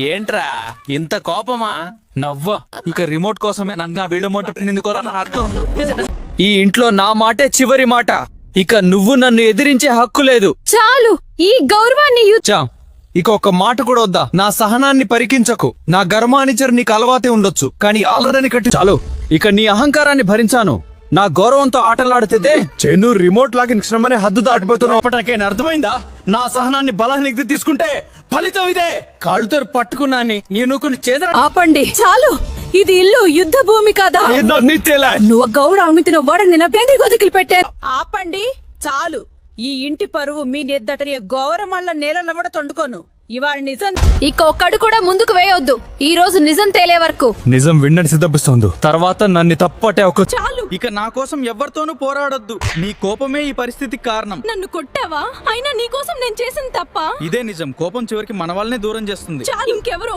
ఏంట్రా ఇంత కోపమా? నవ్వ ఇక రిమోట్ కోసమే నన్ను వీడియో మోట నిందుకోవాలని అర్థం. ఈ ఇంట్లో నా మాటే చివరి మాట. ఇక నువ్వు నన్ను ఎదిరించే హక్కు లేదు. చాలు ఈ గౌరవాన్ని చా ఇక ఒక మాట కూడా వద్దా? నా సహనాన్ని పరికించకు. నా గర్మానిచరు నీకు అలవాటే ఉండొచ్చు, కానీ ఆల్రెడీ కట్టి చాలు. ఇక నీ అహంకారాన్ని భరించాను. నా గౌరవంతో ఆటలాడితే చెను రిమోట్ లాగా శ్రమనే హద్దు దాటిపోతున్నావు. అప్పటికే అర్థమైందా? నా సహనాన్ని బలానికి తీసుకుంటే ఫలితం ఇదే. కాళ్ళతో పట్టుకున్నాని నేను కొన్ని చేదర. ఆపండి చాలు. ఇది ఇల్లు, యుద్ధ భూమి కాదా? నువ్వు గౌరవం వాడిని నా పెండి గొదికిలు పెట్టాను. ఆపండి చాలు. ఈ ఇంటి పరువు మీ నెద్దటని గౌరవం వల్ల నేలలో కూడా తొండుకోను. ఇవాళ నిజం ఇక ఒక్కడు కూడా ముందుకు వేయొద్దు. ఈ రోజు నిజం తేలే వరకు. నిజం విన్నని సిద్ధపిస్తోంది. తర్వాత నన్ను తప్పటే ఒక చాలు. ఇక నా కోసం ఎవరితోనూ పోరాడొద్దు. నీ కోపమే ఈ పరిస్థితికి కారణం. నన్ను కొట్టావా? అయినా నీ కోసం నేను చేసిన తప్ప. ఇదే నిజం. కోపం చివరికి మన వాళ్ళనే దూరం చేస్తుంది. చాలు. ఇంకెవరో